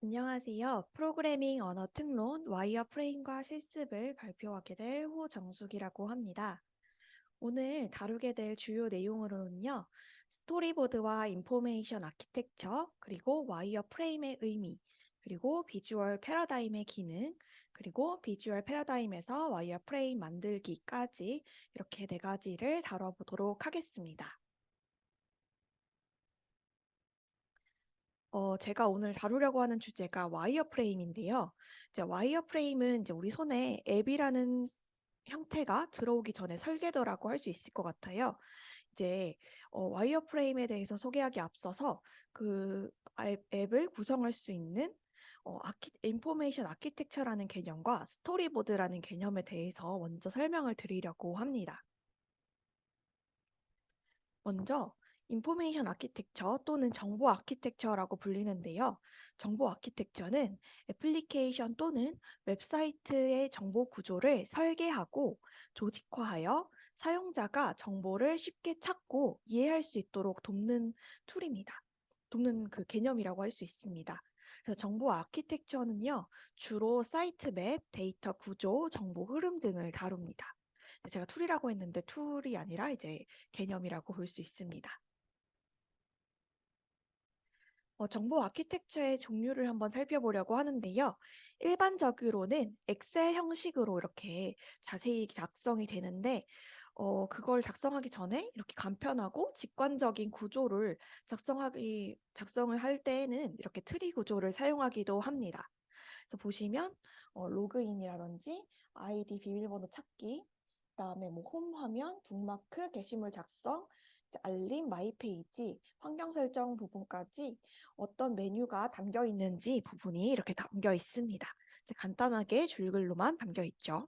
안녕하세요. 프로그래밍 언어 특론 와이어프레임과 실습을 발표하게 될 호정숙이라고 합니다. 오늘 다루게 될 주요 내용으로는요, 스토리보드와 인포메이션 아키텍처, 그리고 와이어프레임의 의미, 그리고 비주얼 패러다임의 기능, 그리고 비주얼 패러다임에서 와이어프레임 만들기까지 이렇게 네 가지를 다뤄보도록 하겠습니다. 제가 오늘 다루려고 하는 주제가 와이어프레임인데요. 이제 와이어프레임은 이제 우리 손에 앱이라는 형태가 들어오기 전에 설계도라고 할 수 있을 것 같아요. 이제 와이어프레임에 대해서 소개하기 앞서서 그 앱을 구성할 수 있는 인포메이션 아키텍처라는 개념과 스토리보드라는 개념에 대해서 먼저 설명을 드리려고 합니다. 먼저 인포메이션 아키텍처 또는 정보 아키텍처라고 불리는데요. 정보 아키텍처는 애플리케이션 또는 웹사이트의 정보 구조를 설계하고 조직화하여 사용자가 정보를 쉽게 찾고 이해할 수 있도록 돕는 툴입니다. 돕는 그 개념이라고 할 수 있습니다. 그래서 정보 아키텍처는요, 주로 사이트 맵, 데이터 구조, 정보 흐름 등을 다룹니다. 제가 툴이라고 했는데 툴이 아니라 이제 개념이라고 볼 수 있습니다. 정보 아키텍처의 종류를 한번 살펴보려고 하는데요. 일반적으로는 엑셀 형식으로 이렇게 자세히 작성이 되는데, 그걸 작성하기 전에 이렇게 간편하고 직관적인 구조를 작성을 할 때에는 이렇게 트리 구조를 사용하기도 합니다. 그래서 보시면 로그인이라든지 아이디 비밀번호 찾기, 그다음에 뭐 홈 화면, 북마크, 게시물 작성, 이제 알림, 마이 페이지, 환경 설정 부분까지 어떤 메뉴가 담겨 있는지 부분이 이렇게 담겨 있습니다. 이제 간단하게 줄글로만 담겨 있죠.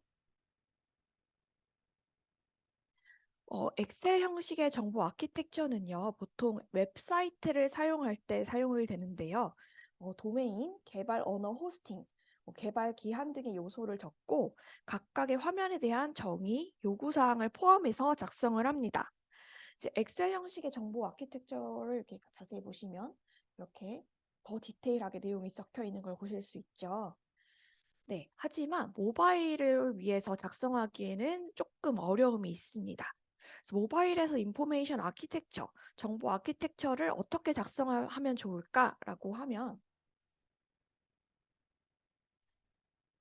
엑셀 형식의 정보 아키텍처는요, 보통 웹사이트를 사용할 때 사용이 되는데요. 도메인, 개발 언어 호스팅, 개발 기한 등의 요소를 적고 각각의 화면에 대한 정의, 요구사항을 포함해서 작성을 합니다. 이제 엑셀 형식의 정보 아키텍처를 이렇게 자세히 보시면 이렇게 더 디테일하게 내용이 적혀 있는 걸 보실 수 있죠. 네, 하지만 모바일을 위해서 작성하기에는 조금 어려움이 있습니다. 그래서 모바일에서 인포메이션 아키텍처, 정보 아키텍처를 어떻게 작성하면 좋을까라고 하면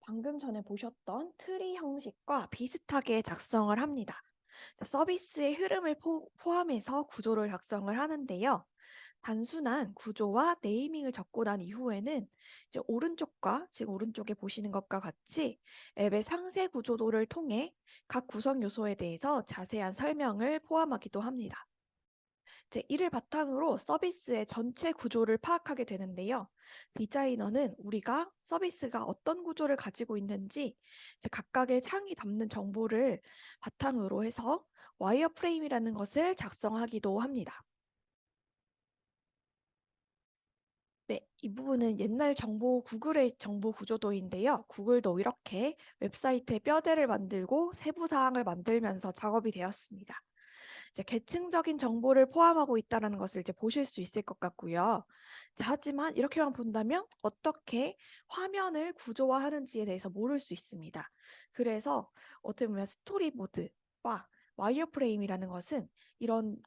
방금 전에 보셨던 트리 형식과 비슷하게 작성을 합니다. 서비스의 흐름을 포함해서 구조를 작성을 하는데요. 단순한 구조와 네이밍을 적고 난 이후에는 이제 오른쪽과 지금 오른쪽에 보시는 것과 같이 앱의 상세 구조도를 통해 각 구성 요소에 대해서 자세한 설명을 포함하기도 합니다. 이제 이를 바탕으로 서비스의 전체 구조를 파악하게 되는데요. 디자이너는 우리가 서비스가 어떤 구조를 가지고 있는지 이제 각각의 창이 담는 정보를 바탕으로 해서 와이어프레임이라는 것을 작성하기도 합니다. 네, 이 부분은 옛날 구글의 정보 구조도인데요. 구글도 이렇게 웹사이트의 뼈대를 만들고 세부 사항을 만들면서 작업이 되었습니다. 이제 계층적인 정보를 포함하고 있다는 것을 이제 보실 수 있을 것 같고요. 자, 하지만 이렇게만 본다면 어떻게 화면을 구조화하는지에 대해서 모를 수 있습니다. 그래서 어떻게 보면 스토리보드와 와이어프레임이라는 것은 이런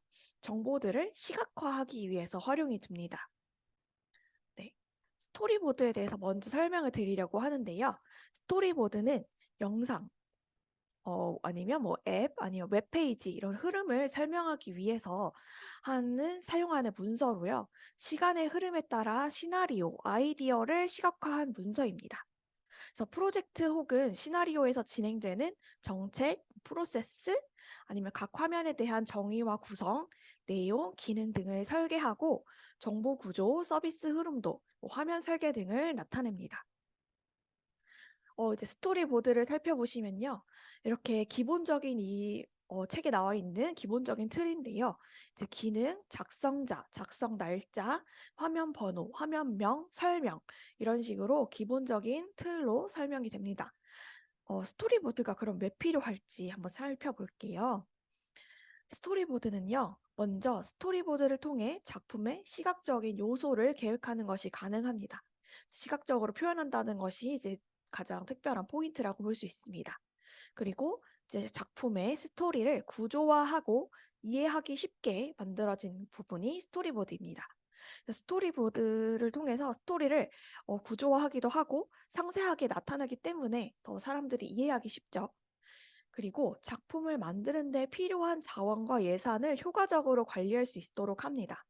정보들을 시각화하기 위해서 활용이 됩니다. 네. 스토리보드에 대해서 먼저 설명을 드리려고 하는데요. 스토리보드는 영상, 아니면 뭐 앱, 아니면 웹페이지 이런 흐름을 설명하기 위해서 사용하는 문서로요. 시간의 흐름에 따라 시나리오, 아이디어를 시각화한 문서입니다. 그래서 프로젝트 혹은 시나리오에서 진행되는 정책, 프로세스, 아니면 각 화면에 대한 정의와 구성, 내용, 기능 등을 설계하고 정보 구조, 서비스 흐름도, 화면 설계 등을 나타냅니다. 이제 스토리보드를 살펴보시면요. 이렇게 기본적인 책에 나와 있는 기본적인 틀인데요. 이제 기능, 작성자, 작성 날짜, 화면 번호, 화면명, 설명 이런 식으로 기본적인 틀로 설명이 됩니다. 스토리보드가 그럼 왜 필요할지 한번 살펴볼게요. 스토리보드는요. 먼저 스토리보드를 통해 작품의 시각적인 요소를 계획하는 것이 가능합니다. 시각적으로 표현한다는 것이 이제 가장 특별한 포인트라고 볼 수 있습니다. 그리고 이제 작품의 스토리를 구조화하고 이해하기 쉽게 만들어진 부분이 스토리보드입니다. 스토리보드를 통해서 스토리를 구조화하기도 하고 상세하게 나타나기 때문에 더 사람들이 이해하기 쉽죠. 그리고 작품을 만드는 데 필요한 자원과 예산을 효과적으로 관리할 수 있도록 합니다.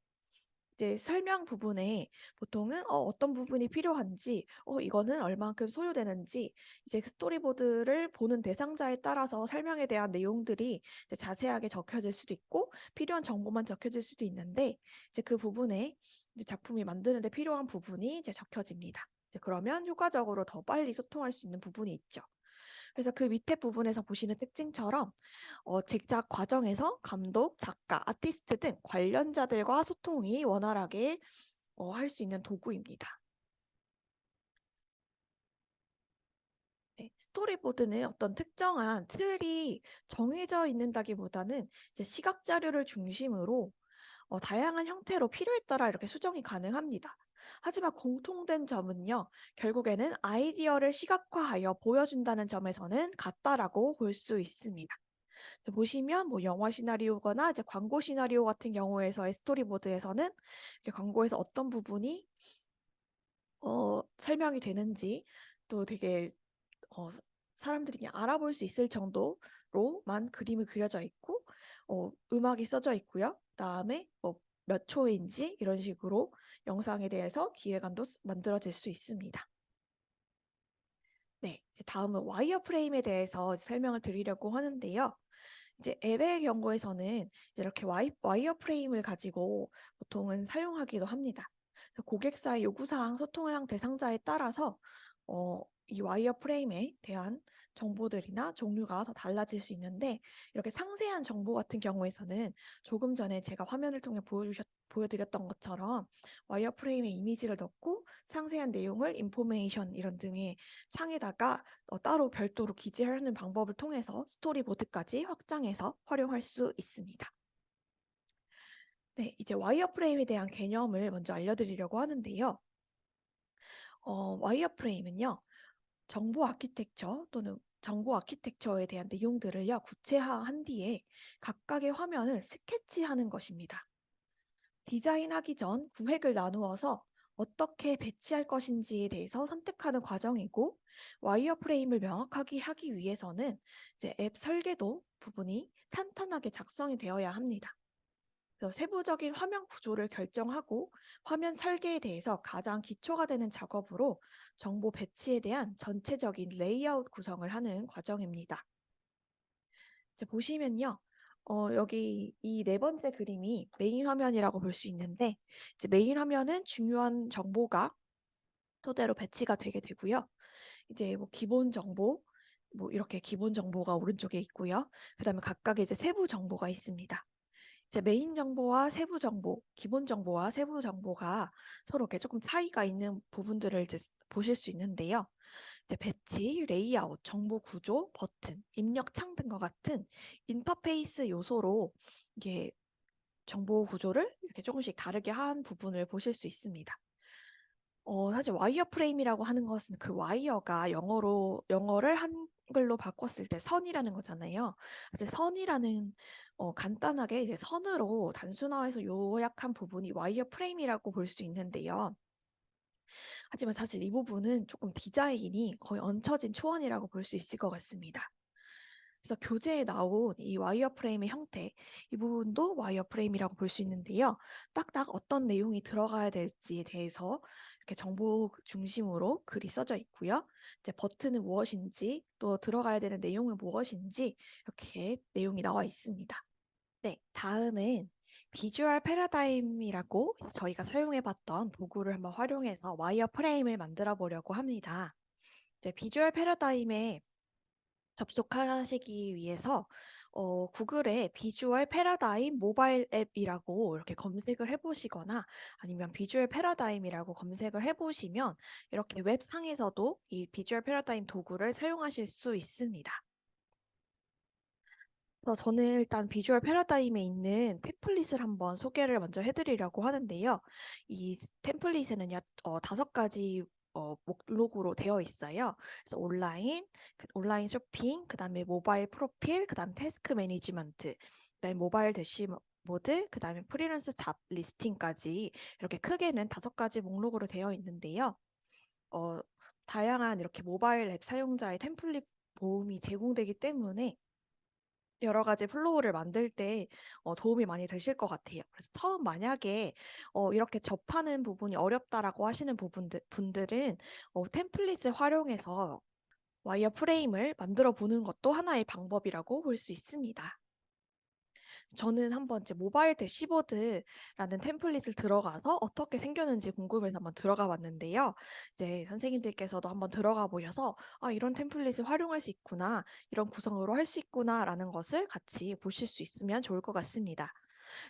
이제 설명 부분에 보통은 어떤 부분이 필요한지, 이거는 얼만큼 소요되는지, 이제 그 스토리보드를 보는 대상자에 따라서 설명에 대한 내용들이 이제 자세하게 적혀질 수도 있고, 필요한 정보만 적혀질 수도 있는데, 이제 그 부분에 이제 작품이 만드는데 필요한 부분이 이제 적혀집니다. 이제 그러면 효과적으로 더 빨리 소통할 수 있는 부분이 있죠. 그래서 그 밑에 부분에서 보시는 특징처럼 제작 과정에서 감독, 작가, 아티스트 등 관련자들과 소통이 원활하게 할 수 있는 도구입니다. 네, 스토리보드는 어떤 특정한 틀이 정해져 있는다기보다는 이제 시각 자료를 중심으로 다양한 형태로 필요에 따라 이렇게 수정이 가능합니다. 하지만 공통된 점은요, 결국에는 아이디어를 시각화하여 보여준다는 점에서는 같다라고 볼 수 있습니다. 보시면 뭐 영화 시나리오거나 이제 광고 시나리오 같은 경우에서의 스토리보드에서는 광고에서 어떤 부분이 설명이 되는지 또 되게 어, 사람들이 그냥 알아볼 수 있을 정도로만 그림이 그려져 있고 음악이 써져 있고요. 그다음에 뭐 몇 초인지 이런 식으로 영상에 대해서 기획안도 만들어질 수 있습니다. 네, 이제 다음은 와이어 프레임에 대해서 설명을 드리려고 하는데요. 이제 앱의 경우에서는 이렇게 와이어 프레임을 가지고 보통은 사용하기도 합니다. 그래서 고객사의 요구사항, 소통한 대상자에 따라서 이 와이어 프레임에 대한 정보들이나 종류가 더 달라질 수 있는데 이렇게 상세한 정보 같은 경우에서는 조금 전에 제가 화면을 통해 보여드렸던 것처럼 와이어 프레임에 이미지를 넣고 상세한 내용을 인포메이션 이런 등의 창에다가 따로 별도로 기재하는 방법을 통해서 스토리보드까지 확장해서 활용할 수 있습니다. 네, 이제 와이어프레임에 대한 개념을 먼저 알려드리려고 하는데요. 와이어프레임은요, 정보 아키텍처 또는 정보 아키텍처에 대한 내용들을요, 구체화한 뒤에 각각의 화면을 스케치하는 것입니다. 디자인하기 전 구획을 나누어서 어떻게 배치할 것인지에 대해서 선택하는 과정이고 와이어프레임을 명확하게 하기 위해서는 이제 앱 설계도 부분이 탄탄하게 작성이 되어야 합니다. 그래서 세부적인 화면 구조를 결정하고 화면 설계에 대해서 가장 기초가 되는 작업으로 정보 배치에 대한 전체적인 레이아웃 구성을 하는 과정입니다. 이제 보시면요. 여기 이 네 번째 그림이 메인 화면이라고 볼 수 있는데 이제 메인 화면은 중요한 정보가 토대로 배치가 되게 되고요. 이제 뭐 기본 정보, 뭐 이렇게 기본 정보가 오른쪽에 있고요. 그다음에 각각의 이제 세부 정보가 있습니다. 이제 메인 정보와 세부 정보, 기본 정보와 세부 정보가 서로 이렇게 조금 차이가 있는 부분들을 이제 보실 수 있는데요. 이제 배치, 레이아웃, 정보 구조, 버튼, 입력 창 등과 같은 인터페이스 요소로 이게 정보 구조를 이렇게 조금씩 다르게 한 부분을 보실 수 있습니다. 사실 와이어 프레임이라고 하는 것은 그 와이어가 영어를 한글로 바꿨을 때 선이라는 거잖아요. 이제 선이라는 간단하게 이제 선으로 단순화해서 요약한 부분이 와이어 프레임이라고 볼 수 있는데요. 하지만 사실 이 부분은 조금 디자인이 거의 얹혀진 초안이라고 볼 수 있을 것 같습니다. 그래서 교재에 나온 이 와이어 프레임의 형태, 이 부분도 와이어 프레임이라고 볼 수 있는데요. 딱딱 어떤 내용이 들어가야 될지에 대해서 이렇게 정보 중심으로 글이 써져 있고요. 이제 버튼은 무엇인지, 또 들어가야 되는 내용은 무엇인지 이렇게 내용이 나와 있습니다. 네, 다음은 비주얼 패러다임이라고 저희가 사용해봤던 도구를 한번 활용해서 와이어 프레임을 만들어 보려고 합니다. 이제 비주얼 패러다임에 접속하시기 위해서 구글에 비주얼 패러다임 모바일 앱이라고 이렇게 검색을 해보시거나 아니면 비주얼 패러다임이라고 검색을 해보시면 이렇게 웹상에서도 이 비주얼 패러다임 도구를 사용하실 수 있습니다. 그래서 저는 일단 비주얼 패러다임에 있는 템플릿을 한번 소개를 먼저 해드리려고 하는데요. 이 템플릿에는요, 5가지 목록으로 되어 있어요. 그래서 온라인, 온라인 쇼핑, 그 다음에 모바일 프로필, 그 다음에 태스크 매니지먼트, 그 다음에 모바일 대시보드, 그 다음에 프리랜서 잡 리스팅까지 이렇게 크게는 5가지 목록으로 되어 있는데요. 어, 다양한 이렇게 모바일 앱 사용자의 템플릿 보험이 제공되기 때문에 여러 가지 플로우를 만들 때 도움이 많이 되실 것 같아요. 그래서 처음 만약에 이렇게 접하는 부분이 어렵다라고 하시는 분들은 템플릿을 활용해서 와이어 프레임을 만들어 보는 것도 하나의 방법이라고 볼 수 있습니다. 저는 한번 이제 모바일 대시보드라는 템플릿을 들어가서 어떻게 생겼는지 궁금해서 한번 들어가 봤는데요. 이제 선생님들께서도 한번 들어가 보셔서 아, 이런 템플릿을 활용할 수 있구나, 이런 구성으로 할 수 있구나라는 것을 같이 보실 수 있으면 좋을 것 같습니다.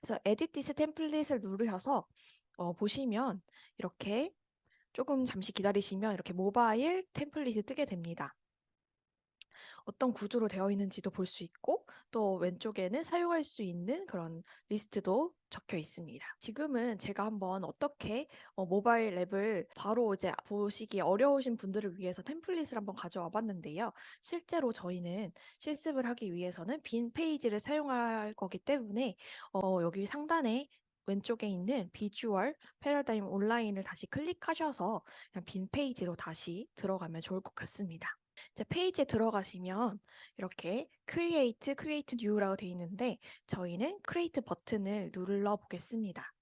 그래서 에디트 디스 템플릿을 누르셔서 보시면 이렇게 조금 잠시 기다리시면 이렇게 모바일 템플릿이 뜨게 됩니다. 어떤 구조로 되어 있는지도 볼 수 있고 또 왼쪽에는 사용할 수 있는 그런 리스트도 적혀 있습니다. 지금은 제가 한번 어떻게 모바일 앱을 바로 이제 보시기 어려우신 분들을 위해서 템플릿을 한번 가져와 봤는데요. 실제로 저희는 실습을 하기 위해서는 빈 페이지를 사용할 거기 때문에 여기 상단에 왼쪽에 있는 비주얼 패러다임 온라인을 다시 클릭하셔서 그냥 빈 페이지로 다시 들어가면 좋을 것 같습니다. 이제 페이지에 들어가시면 이렇게 Create New라고 되어 있는데 저희는 Create 버튼을 눌러 보겠습니다.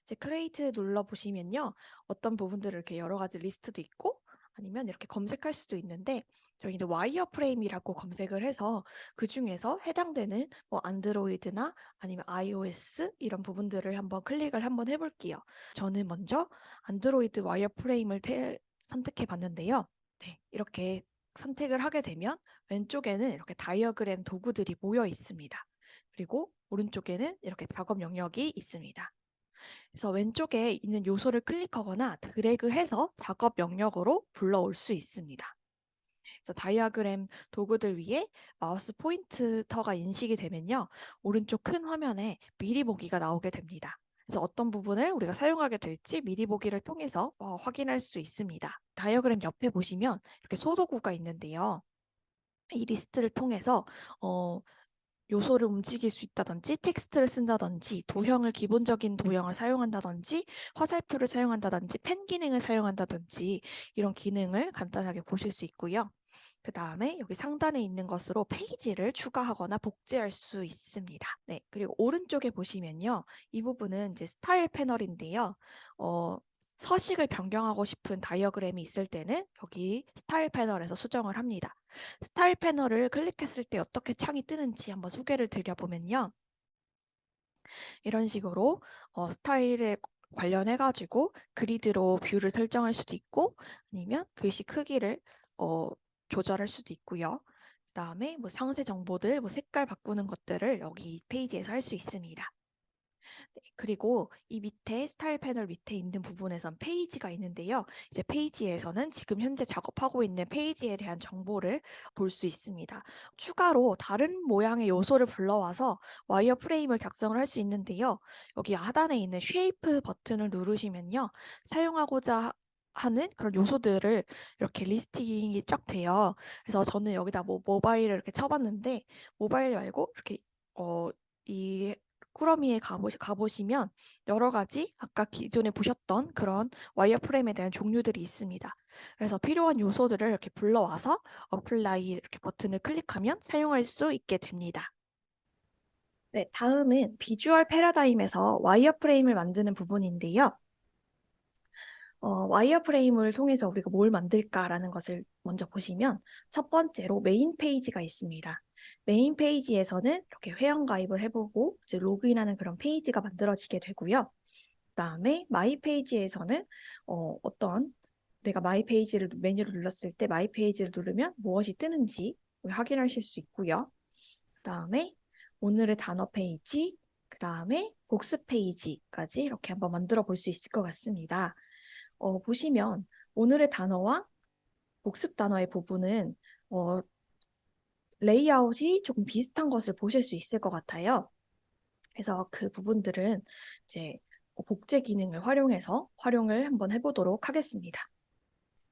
이제 Create 눌러 보시면요. 어떤 부분들을 이렇게 여러 가지 리스트도 있고 아니면 이렇게 검색할 수도 있는데 저희는 와이어 프레임이라고 검색을 해서 그 중에서 해당되는 뭐 안드로이드나 아니면 iOS 이런 부분들을 한번 클릭을 한번 해볼게요. 저는 먼저 안드로이드 와이어 프레임을 선택해 봤는데요. 네, 이렇게 선택을 하게 되면 왼쪽에는 이렇게 다이어그램 도구들이 모여 있습니다. 그리고 오른쪽에는 이렇게 작업 영역이 있습니다. 그래서 왼쪽에 있는 요소를 클릭하거나 드래그해서 작업 영역으로 불러올 수 있습니다. 그래서 다이어그램 도구들 위에 마우스 포인터가 인식이 되면요. 오른쪽 큰 화면에 미리 보기가 나오게 됩니다. 그래서 어떤 부분을 우리가 사용하게 될지 미리 보기를 통해서 확인할 수 있습니다. 다이어그램 옆에 보시면 이렇게 소도구가 있는데요. 이 리스트를 통해서 어, 요소를 움직일 수 있다든지 텍스트를 쓴다든지 도형을 기본적인 도형을 사용한다든지 화살표를 사용한다든지 펜 기능을 사용한다든지 이런 기능을 간단하게 보실 수 있고요. 그 다음에 여기 상단에 있는 것으로 페이지를 추가하거나 복제할 수 있습니다. 네, 그리고 오른쪽에 보시면요. 이 부분은 이제 스타일 패널인데요. 서식을 변경하고 싶은 다이어그램이 있을 때는 여기 스타일 패널에서 수정을 합니다. 스타일 패널을 클릭했을 때 어떻게 창이 뜨는지 한번 소개를 드려보면요. 이런 식으로 스타일에 관련해가지고 그리드로 뷰를 설정할 수도 있고 아니면 글씨 크기를 어, 조절할 수도 있고요. 그 다음에 뭐 상세 정보들, 뭐 색깔 바꾸는 것들을 여기 페이지에서 할 수 있습니다. 네, 그리고 이 밑에 스타일 패널 밑에 있는 부분에선 페이지가 있는데요. 이제 페이지에서는 지금 현재 작업하고 있는 페이지에 대한 정보를 볼 수 있습니다. 추가로 다른 모양의 요소를 불러와서 와이어 프레임을 작성을 할 수 있는데요. 여기 하단에 있는 쉐이프 버튼을 누르시면요. 사용하고자 하는 그런 요소들을 이렇게 리스팅이 쫙 돼요. 그래서 저는 여기다 뭐 모바일을 이렇게 쳐봤는데 모바일 말고 이렇게 이 꾸러미에 가보시면 여러 가지 아까 기존에 보셨던 그런 와이어프레임에 대한 종류들이 있습니다. 그래서 필요한 요소들을 이렇게 불러와서 어플라이 이렇게 버튼을 클릭하면 사용할 수 있게 됩니다. 네, 다음은 비주얼 패러다임에서 와이어프레임을 만드는 부분인데요. 와이어프레임을 통해서 우리가 뭘 만들까라는 것을 먼저 보시면 첫 번째로 메인 페이지가 있습니다. 메인 페이지에서는 이렇게 회원 가입을 해보고 이제 로그인하는 그런 페이지가 만들어지게 되고요. 그다음에 마이 페이지에서는 어떤 내가 마이 페이지를 메뉴를 눌렀을 때 마이 페이지를 누르면 무엇이 뜨는지 확인하실 수 있고요. 그다음에 오늘의 단어 페이지, 그다음에 복습 페이지까지 이렇게 한번 만들어 볼 수 있을 것 같습니다. 보시면 오늘의 단어와 복습 단어의 부분은 어, 레이아웃이 조금 비슷한 것을 보실 수 있을 것 같아요. 그래서 그 부분들은 이제 복제 기능을 활용해서 활용을 한번 해보도록 하겠습니다.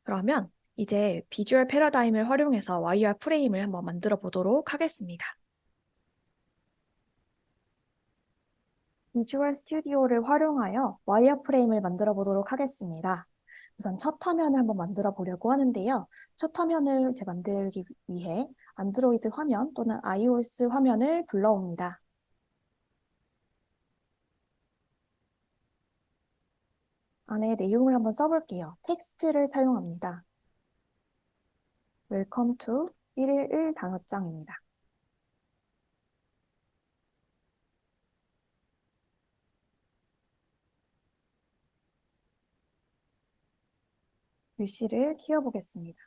그러면 이제 비주얼 패러다임을 활용해서 와이어 프레임을 한번 만들어 보도록 하겠습니다. 비주얼 스튜디오를 활용하여 와이어프레임을 만들어 보도록 하겠습니다. 우선 첫 화면을 한번 만들어 보려고 하는데요. 첫 화면을 이제 만들기 위해 안드로이드 화면 또는 iOS 화면을 불러옵니다. 안에 내용을 한번 써볼게요. 텍스트를 사용합니다. Welcome to 111 단어장입니다. 글씨를 키워보겠습니다.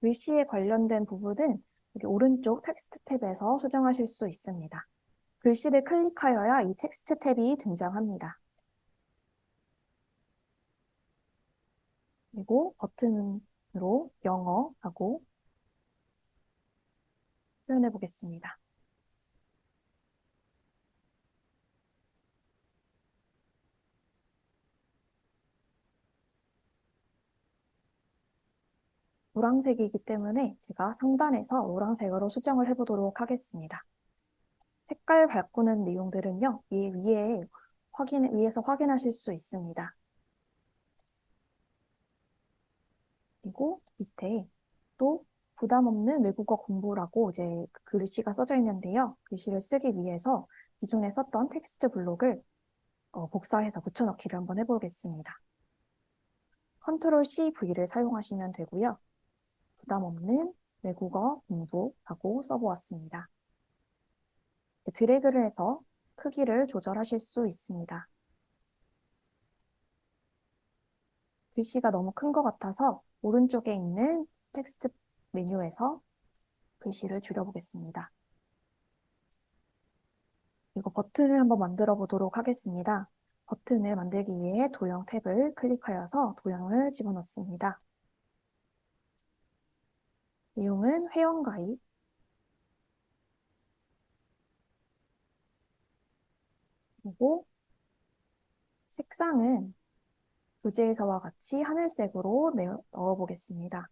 글씨에 관련된 부분은 여기 오른쪽 텍스트 탭에서 수정하실 수 있습니다. 글씨를 클릭하여야 이 텍스트 탭이 등장합니다. 그리고 버튼으로 영어라고 표현해 보겠습니다. 노란색이기 때문에 제가 상단에서 노란색으로 수정을 해보도록 하겠습니다. 색깔 바꾸는 내용들은요, 이 위에서 확인하실 수 있습니다. 그리고 밑에 또 부담 없는 외국어 공부라고 이제 글씨가 써져 있는데요. 글씨를 쓰기 위해서 기존에 썼던 텍스트 블록을 복사해서 붙여넣기를 한번 해보겠습니다. 컨트롤 C, V를 사용하시면 되고요. 부담 없는 외국어 공부라고 써보았습니다. 드래그를 해서 크기를 조절하실 수 있습니다. 글씨가 너무 큰 것 같아서 오른쪽에 있는 텍스트 메뉴에서 글씨를 줄여보겠습니다. 그리고 버튼을 한번 만들어 보도록 하겠습니다. 버튼을 만들기 위해 도형 탭을 클릭하여서 도형을 집어넣습니다. 내용은 회원가입, 그리고 색상은 교재에서와 같이 하늘색으로 넣어보겠습니다.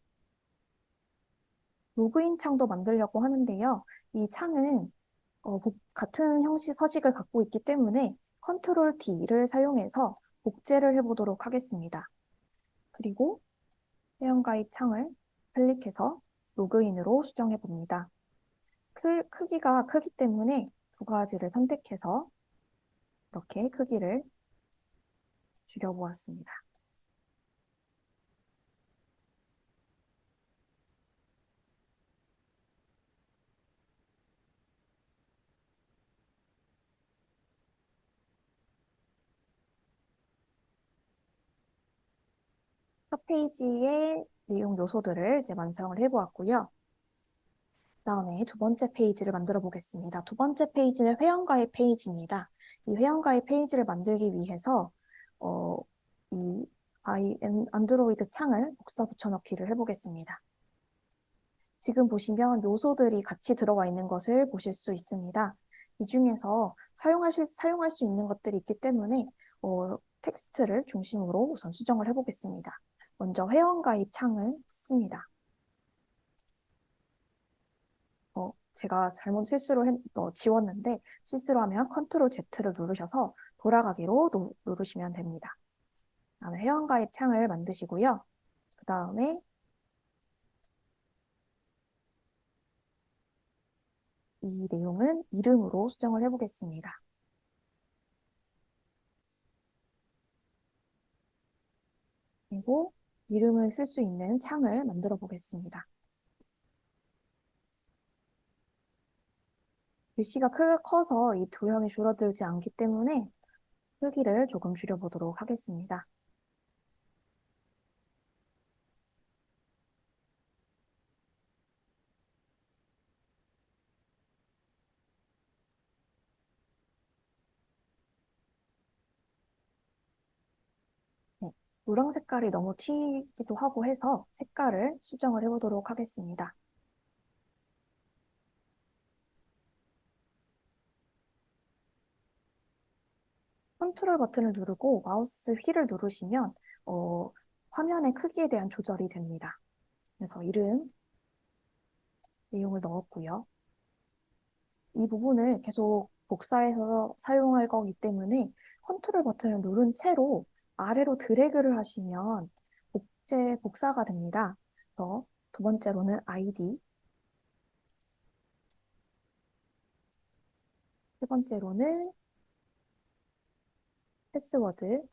로그인 창도 만들려고 하는데요. 이 창은 같은 형식 서식을 갖고 있기 때문에 컨트롤 D를 사용해서 복제를 해보도록 하겠습니다. 그리고 회원가입 창을 클릭해서 로그인으로 수정해 봅니다. 크기가 크기 때문에 두 가지를 선택해서 이렇게 크기를 줄여보았습니다. 첫 페이지의 내용 요소들을 이제 완성을 해보았고요. 다음에 두 번째 페이지를 만들어 보겠습니다. 두 번째 페이지는 회원가입 페이지입니다. 이 회원가입 페이지를 만들기 위해서 어, 이 안드로이드 창을 복사 붙여넣기를 해보겠습니다. 지금 보시면 요소들이 같이 들어가 있는 것을 보실 수 있습니다. 이 중에서 사용할 수 있는 것들이 있기 때문에 텍스트를 중심으로 우선 수정을 해보겠습니다. 먼저 회원가입 창을 씁니다. 제가 잘못 지웠는데 실수로 하면 컨트롤 Z를 누르셔서 돌아가기로 누르시면 됩니다. 다음에 회원가입 창을 만드시고요. 그 다음에 이 내용은 이름으로 수정을 해보겠습니다. 그리고 이름을 쓸 수 있는 창을 만들어 보겠습니다. 글씨가 커서 이 도형이 줄어들지 않기 때문에 크기를 조금 줄여보도록 하겠습니다. 네. 노랑 색깔이 너무 튀기도 하고 해서 색깔을 수정을 해보도록 하겠습니다. 컨트롤 버튼을 누르고 마우스 휠을 누르시면 어, 화면의 크기에 대한 조절이 됩니다. 그래서 이름, 내용을 넣었고요. 이 부분을 계속 복사해서 사용할 거기 때문에 컨트롤 버튼을 누른 채로 아래로 드래그를 하시면 복사가 됩니다. 그래서 두 번째로는 아이디, 세 번째로는 패스워드,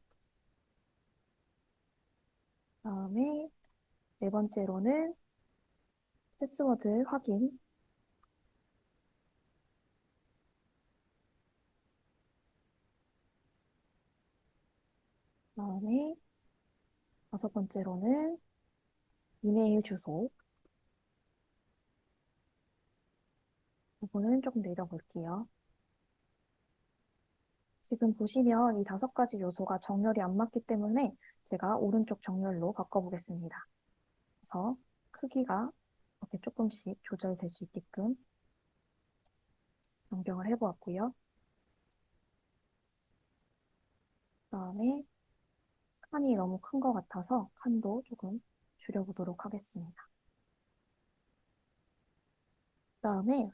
다음에 네 번째로는 패스워드 확인, 다음에 다섯 번째로는 이메일 주소, 부분은 조금 내려볼게요. 지금 보시면 이 다섯 가지 요소가 정렬이 안 맞기 때문에 제가 오른쪽 정렬로 바꿔보겠습니다. 그래서 크기가 이렇게 조금씩 조절될 수 있게끔 변경을 해보았고요. 그다음에 칸이 너무 큰 것 같아서 칸도 조금 줄여보도록 하겠습니다. 그다음에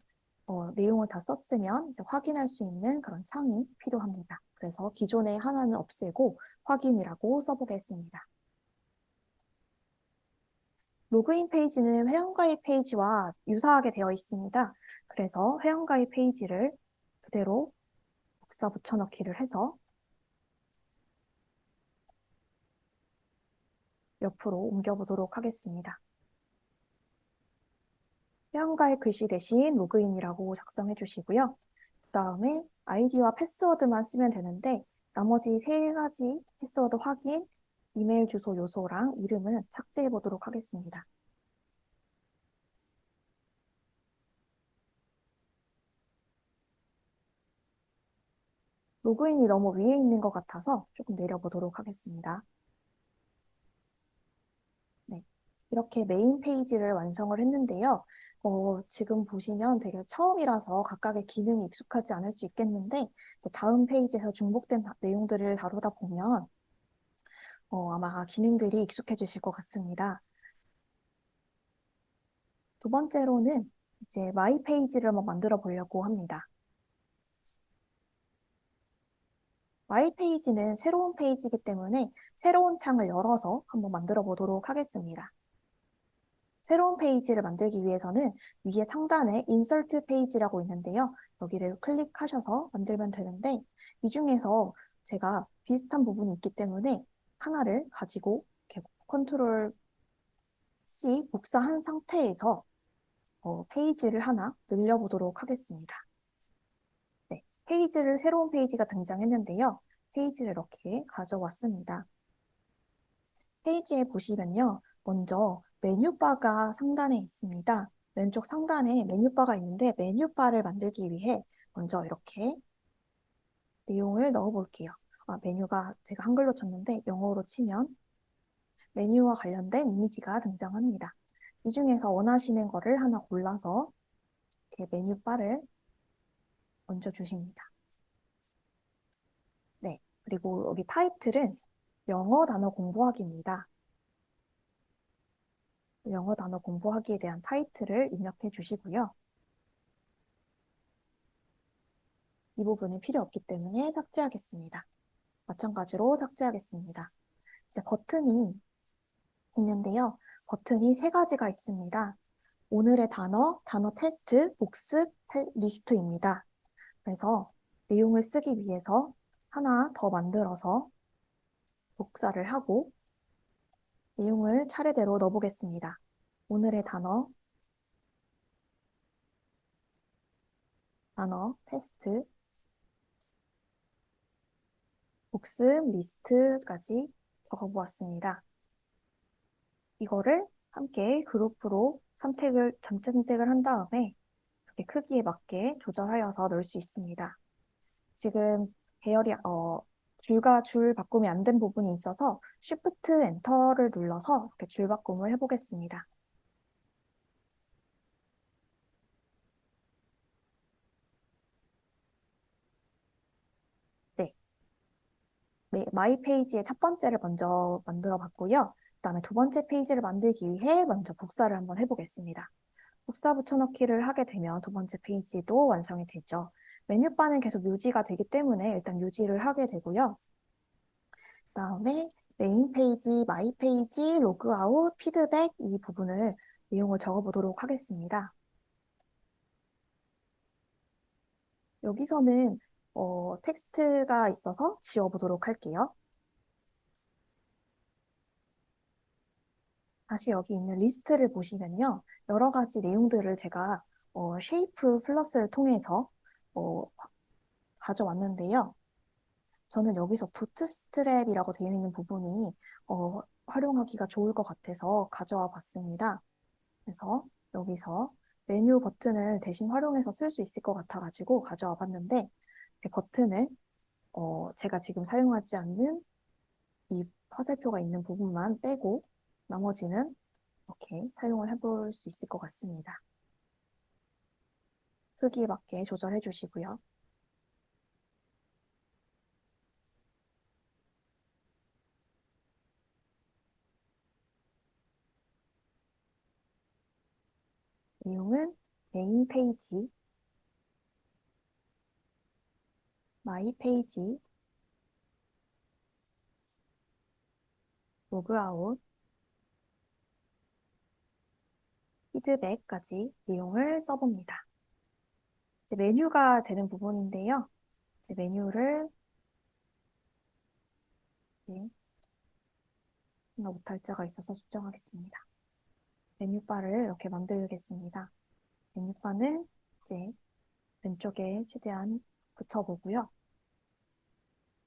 내용을 다 썼으면 이제 확인할 수 있는 그런 창이 필요합니다. 그래서 기존에 하나는 없애고 확인이라고 써보겠습니다. 로그인 페이지는 회원가입 페이지와 유사하게 되어 있습니다. 그래서 회원가입 페이지를 그대로 복사 붙여넣기를 해서 옆으로 옮겨보도록 하겠습니다. 회원가입 글씨 대신 로그인이라고 작성해 주시고요. 그 다음에 아이디와 패스워드만 쓰면 되는데 나머지 세 가지 패스워드 확인, 이메일 주소 요소랑 이름은 삭제해 보도록 하겠습니다. 로그인이 너무 위에 있는 것 같아서 조금 내려보도록 하겠습니다. 네, 이렇게 메인 페이지를 완성을 했는데요. 지금 보시면 되게 처음이라서 각각의 기능이 익숙하지 않을 수 있겠는데 다음 페이지에서 중복된 내용들을 다루다 보면 아마 기능들이 익숙해지실 것 같습니다. 두 번째로는 이제 마이 페이지를 한번 만들어 보려고 합니다. 마이 페이지는 새로운 페이지이기 때문에 새로운 창을 열어서 한번 만들어 보도록 하겠습니다. 새로운 페이지를 만들기 위해서는 위에 상단에 인서트 페이지라고 있는데요. 여기를 클릭하셔서 만들면 되는데 이 중에서 제가 비슷한 부분이 있기 때문에 하나를 가지고 이렇게 컨트롤 C 복사한 상태에서 페이지를 하나 늘려보도록 하겠습니다. 네, 새로운 페이지가 등장했는데요. 페이지를 이렇게 가져왔습니다. 페이지에 보시면요. 먼저 메뉴바가 상단에 있습니다. 왼쪽 상단에 메뉴바가 있는데 메뉴바를 만들기 위해 먼저 이렇게 내용을 넣어 볼게요. 메뉴가 제가 한글로 쳤는데 영어로 치면 메뉴와 관련된 이미지가 등장합니다. 이 중에서 원하시는 거를 하나 골라서 이렇게 메뉴바를 얹어 주십니다. 네, 그리고 여기 타이틀은 영어 단어 공부하기입니다. 영어 단어 공부하기에 대한 타이틀을 입력해 주시고요. 이 부분은 필요 없기 때문에 삭제하겠습니다. 마찬가지로 삭제하겠습니다. 이제 버튼이 있는데요. 버튼이 세 가지가 있습니다. 오늘의 단어 테스트, 복습, 리스트입니다. 그래서 내용을 쓰기 위해서 하나 더 만들어서 복사를 하고 내용을 차례대로 넣어보겠습니다. 오늘의 단어 테스트, 복습, 리스트까지 적어보았습니다. 이거를 함께 그룹으로 전체 선택을 한 다음에 이렇게 크기에 맞게 조절하여서 넣을 수 있습니다. 지금 줄 바꿈이 안 된 부분이 있어서 Shift 엔터를 눌러서 이렇게 줄 바꿈을 해보겠습니다. 네, 마이 페이지의 첫 번째를 먼저 만들어 봤고요. 그다음에 두 번째 페이지를 만들기 위해 먼저 복사를 한번 해보겠습니다. 복사 붙여넣기를 하게 되면 두 번째 페이지도 완성이 되죠. 메뉴바는 계속 유지가 되기 때문에 일단 유지를 하게 되고요. 그다음에 메인 페이지, 마이 페이지, 로그아웃, 피드백 이 부분을 내용을 적어보도록 하겠습니다. 여기서는 텍스트가 있어서 지워보도록 할게요. 다시 여기 있는 리스트를 보시면요. 여러 가지 내용들을 제가 쉐이프 플러스를 통해서 어, 가져왔는데요. 저는 여기서 부트스트랩이라고 되어 있는 부분이 활용하기가 좋을 것 같아서 가져와 봤습니다. 그래서 여기서 메뉴 버튼을 대신 활용해서 쓸 수 있을 것 같아가지고 가져와 봤는데 그 버튼을 제가 지금 사용하지 않는 이 화살표가 있는 부분만 빼고 나머지는 이렇게 사용을 해볼 수 있을 것 같습니다. 크기에 맞게 조절해 주시고요. 내용은 메인 페이지, 마이 페이지, 로그아웃, 피드백까지 내용을 써봅니다. 메뉴가 되는 부분인데요. 메뉴를 하나 오탈자가 있어서 수정하겠습니다. 메뉴바를 이렇게 만들겠습니다. 메뉴바는 이제 왼쪽에 최대한 붙여보고요.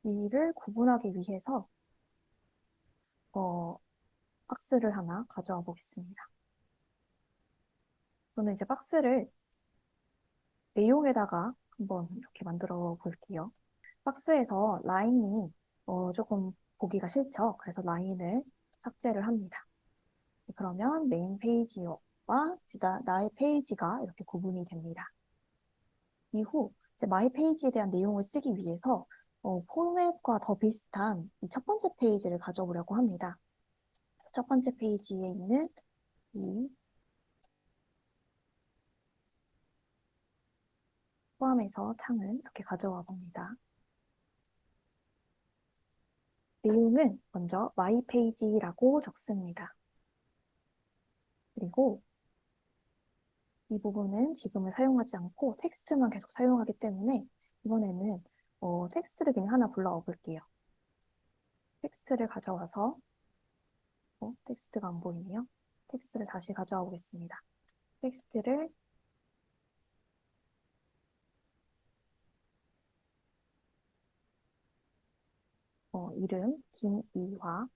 이를 구분하기 위해서 박스를 하나 가져와 보겠습니다. 저는 이제 박스를 내용에다가 한번 이렇게 만들어 볼게요. 박스에서 라인이 조금 보기가 싫죠. 그래서 라인을 삭제를 합니다. 그러면 메인 페이지와 나의 페이지가 이렇게 구분이 됩니다. 이후 이제 마이 페이지에 대한 내용을 쓰기 위해서 포맷과 더 비슷한 이 첫 번째 페이지를 가져오려고 합니다. 첫 번째 페이지에 있는 이 포함해서 창을 이렇게 가져와 봅니다. 내용은 먼저 마이 페이지라고 적습니다. 그리고 이 부분은 지금은 사용하지 않고 텍스트만 계속 사용하기 때문에 이번에는 텍스트를 그냥 하나 불러와 볼게요. 텍스트를 가져와서 텍스트가 안 보이네요. 텍스트를 다시 가져와 보겠습니다. 텍스트를 이름 김이화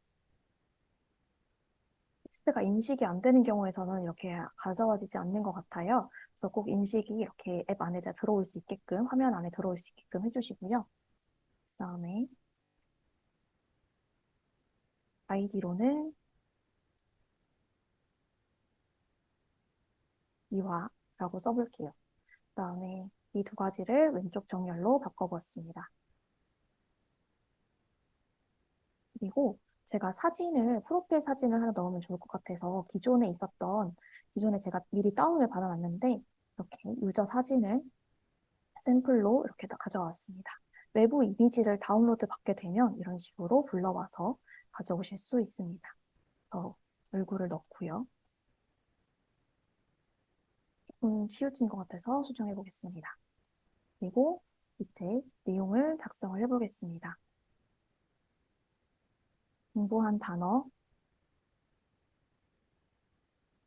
텍스트가 인식이 안 되는 경우에서는 이렇게 가져와지지 않는 것 같아요. 그래서 꼭 인식이 이렇게 앱 안에 들어올 수 있게끔 화면 안에 들어올 수 있게끔 해주시고요. 그다음에 아이디로는 이화라고 써볼게요. 그다음에 이 두 가지를 왼쪽 정렬로 바꿔보았습니다. 그리고 제가 프로필 사진을 하나 넣으면 좋을 것 같아서 기존에 제가 미리 다운을 받아놨는데 이렇게 유저 사진을 샘플로 이렇게 다 가져왔습니다. 외부 이미지를 다운로드 받게 되면 이런 식으로 불러와서 가져오실 수 있습니다. 얼굴을 넣고요. 조금 치우친 것 같아서 수정해 보겠습니다. 그리고 밑에 내용을 작성을 해보겠습니다. 공부한 단어,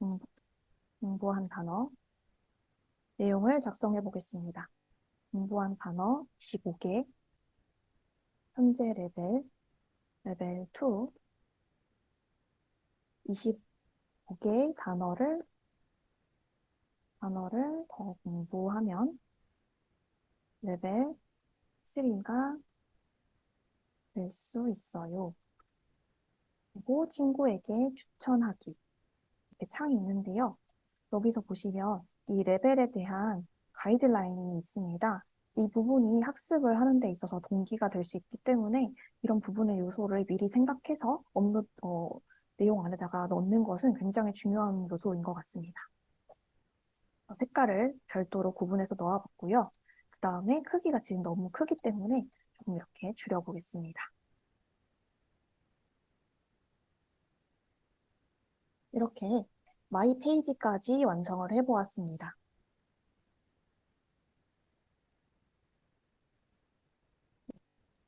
공- 공부한 단어, 내용을 작성해 보겠습니다. 공부한 단어 15개, 현재 레벨 2, 25개의 단어를 더 공부하면 레벨 3가 될 수 있어요. 그리고 친구에게 추천하기. 이렇게 창이 있는데요. 여기서 보시면 이 레벨에 대한 가이드라인이 있습니다. 이 부분이 학습을 하는 데 있어서 동기가 될 수 있기 때문에 이런 부분의 요소를 미리 생각해서 내용 안에다가 넣는 것은 굉장히 중요한 요소인 것 같습니다. 색깔을 별도로 구분해서 넣어봤고요. 그 다음에 크기가 지금 너무 크기 때문에 조금 이렇게 줄여보겠습니다. 이렇게 마이 페이지까지 완성을 해보았습니다.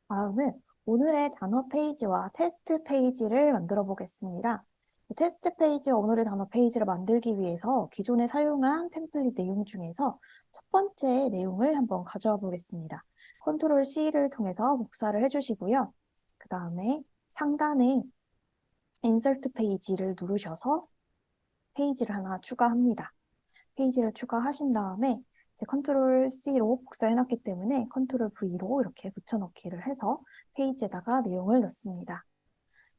다음은 오늘의 단어 페이지와 테스트 페이지를 만들어 보겠습니다. 테스트 페이지와 오늘의 단어 페이지를 만들기 위해서 기존에 사용한 템플릿 내용 중에서 첫 번째 내용을 한번 가져와 보겠습니다. 컨트롤 C를 통해서 복사를 해주시고요. 그 다음에 상단에 인서트 페이지를 누르셔서 페이지를 하나 추가합니다. 페이지를 추가하신 다음에 이제 컨트롤 C로 복사해놨기 때문에 컨트롤 V로 이렇게 붙여넣기를 해서 페이지에다가 내용을 넣습니다.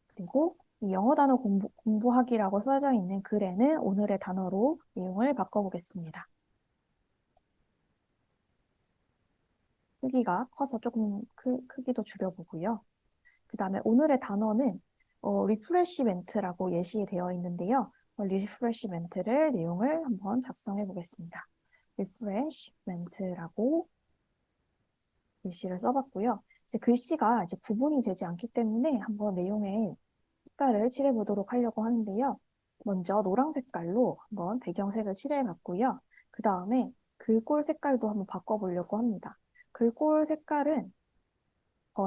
그리고 이 영어 단어 공부하기라고 써져 있는 글에는 오늘의 단어로 내용을 바꿔보겠습니다. 크기가 커서 조금 크기도 줄여보고요. 그 다음에 오늘의 단어는 리프레시멘트라고 예시되어 있는데요. 리프레시멘트를 내용을 한번 작성해 보겠습니다. 리프레시멘트라고 글씨를 써봤고요. 이제 글씨가 이제 구분이 되지 않기 때문에 한번 내용에 색깔을 칠해보도록 하려고 하는데요. 먼저 노란 색깔로 한번 배경색을 칠해봤고요. 그 다음에 글꼴 색깔도 한번 바꿔보려고 합니다. 글꼴 색깔은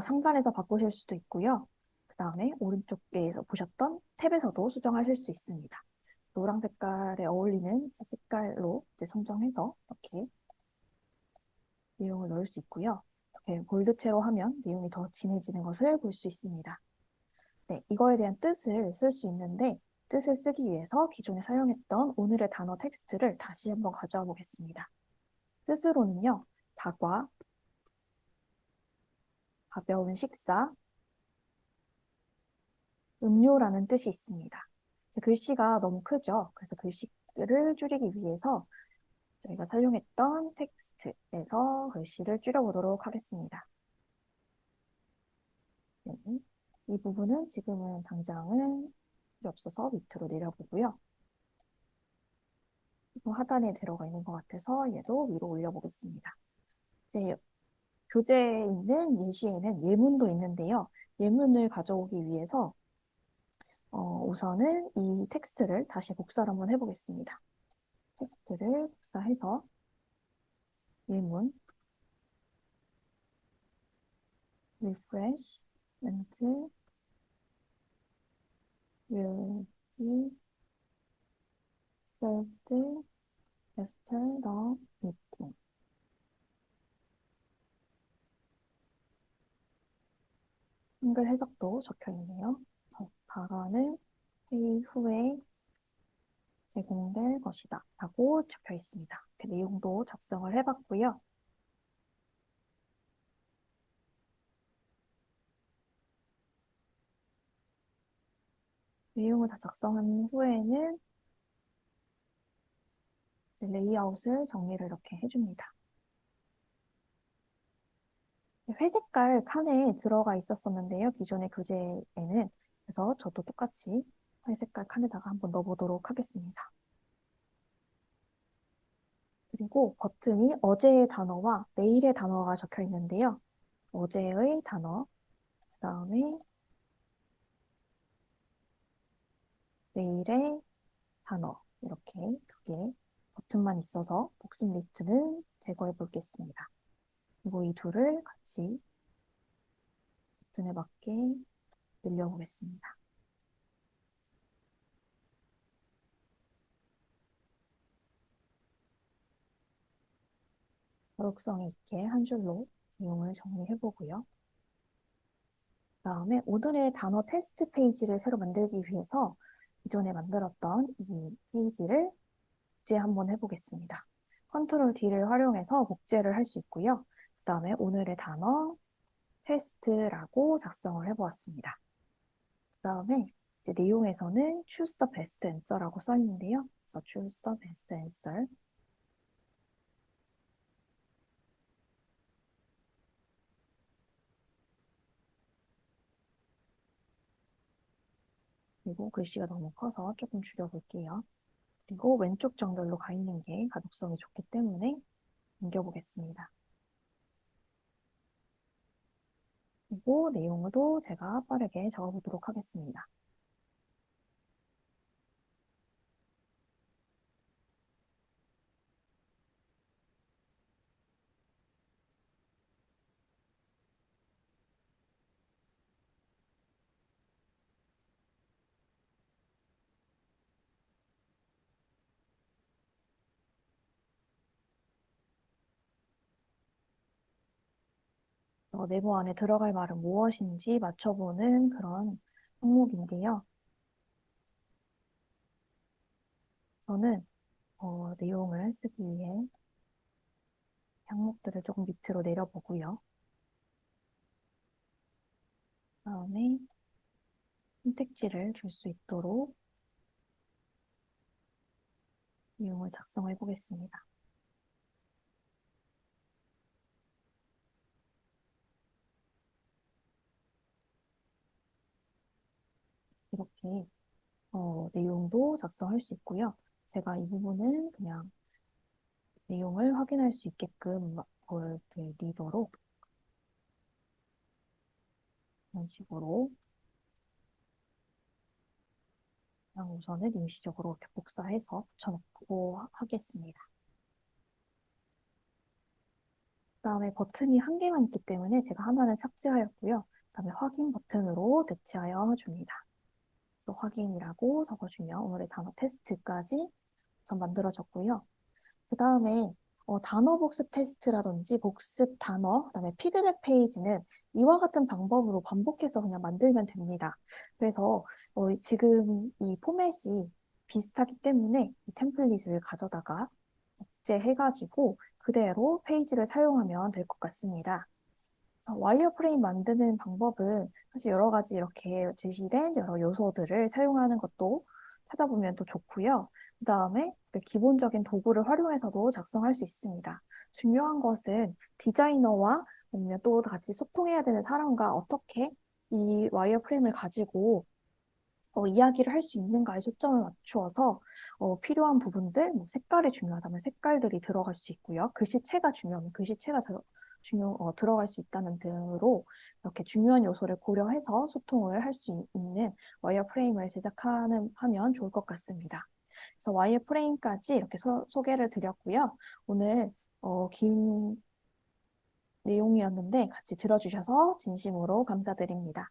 상단에서 바꾸실 수도 있고요. 그 다음에 오른쪽에서 보셨던 탭에서도 수정하실 수 있습니다. 노란 색깔에 어울리는 색깔로 이제 선정해서 이렇게 내용을 넣을 수 있고요. 이렇게 볼드체로 하면 내용이 더 진해지는 것을 볼 수 있습니다. 네, 이거에 대한 뜻을 쓸 수 있는데 뜻을 쓰기 위해서 기존에 사용했던 오늘의 단어 텍스트를 다시 한번 가져와 보겠습니다. 뜻으로는요, 다과, 가벼운 식사, 음료라는 뜻이 있습니다. 글씨가 너무 크죠? 그래서 글씨를 줄이기 위해서 저희가 사용했던 텍스트에서 글씨를 줄여보도록 하겠습니다. 네, 이 부분은 지금은 당장은 필요 없어서 밑으로 내려보고요. 하단에 들어가 있는 것 같아서 얘도 위로 올려보겠습니다. 이제 교재에 있는 예시에는 예문도 있는데요. 예문을 가져오기 위해서 우선은 이 텍스트를 다시 복사를 한번 해보겠습니다. 텍스트를 복사해서 예문 refreshment will be served after the meeting. 한글 해석도 적혀 있네요. 발언은 회의 후에 제공될 것이다 라고 적혀 있습니다. 이렇게 내용도 작성을 해봤고요. 내용을 다 작성한 후에는 레이아웃을 정리를 이렇게 해줍니다. 회색깔 칸에 들어가 있었었는데요. 기존의 교재에는. 그래서 저도 똑같이 회색깔 칸에다가 한번 넣어보도록 하겠습니다. 그리고 버튼이 어제의 단어와 내일의 단어가 적혀 있는데요. 어제의 단어, 그 다음에 내일의 단어 이렇게 두 개 버튼만 있어서 복습 리스트는 제거해 보겠습니다. 그리고 이 둘을 같이 버튼에 맞게 늘려보겠습니다. 거룩성 있게 한 줄로 내용을 정리해 보고요. 다음에 오늘의 단어 테스트 페이지를 새로 만들기 위해서 기존에 만들었던 이 페이지를 복제 한번 해보겠습니다. 컨트롤 D를 활용해서 복제를 할 수 있고요. 그 다음에 오늘의 단어, 테스트라고 작성을 해보았습니다. 그 다음에 이제 내용에서는 choose the best answer라고 써 있는데요. 그래서 choose the best answer. 그리고 글씨가 너무 커서 조금 줄여볼게요. 그리고 왼쪽 정렬로 가 있는 게 가독성이 좋기 때문에 옮겨보겠습니다. 그리고 내용도 제가 빠르게 적어보도록 하겠습니다. 네모 안에 들어갈 말은 무엇인지 맞춰보는 그런 항목인데요. 저는 내용을 쓰기 위해 항목들을 조금 밑으로 내려보고요. 그다음에 선택지를 줄 수 있도록 내용을 작성해 보겠습니다. 이렇게 내용도 작성할 수 있고요. 제가 이 부분은 그냥 내용을 확인할 수 있게끔 리더로 이런 식으로 그냥 우선은 임시적으로 이렇게 복사해서 붙여놓고 하겠습니다. 그다음에 버튼이 한 개만 있기 때문에 제가 하나는 삭제하였고요. 그다음에 확인 버튼으로 대체하여 줍니다. 또 확인이라고 적어주면 오늘의 단어 테스트까지 전 만들어졌고요. 그 다음에 단어 복습 테스트라든지 복습 단어, 그다음에 피드백 페이지는 이와 같은 방법으로 반복해서 그냥 만들면 됩니다. 그래서 지금 이 포맷이 비슷하기 때문에 이 템플릿을 가져다가 복제해가지고 그대로 페이지를 사용하면 될 것 같습니다. 와이어프레임 만드는 방법은 사실 여러 가지 이렇게 제시된 여러 요소들을 사용하는 것도 찾아보면 또 좋고요. 그 다음에 기본적인 도구를 활용해서도 작성할 수 있습니다. 중요한 것은 디자이너와 아니면 또 같이 소통해야 되는 사람과 어떻게 이 와이어프레임을 가지고 이야기를 할 수 있는가에 초점을 맞추어서 필요한 부분들, 뭐 색깔이 중요하다면 색깔들이 들어갈 수 있고요. 글씨체가 중요하면 글씨체가 들어갈 수 있다는 등으로 이렇게 중요한 요소를 고려해서 소통을 할 수 있는 와이어프레임을 하면 좋을 것 같습니다. 그래서 와이어프레임까지 이렇게 소개를 드렸고요. 오늘 긴 내용이었는데 같이 들어주셔서 진심으로 감사드립니다.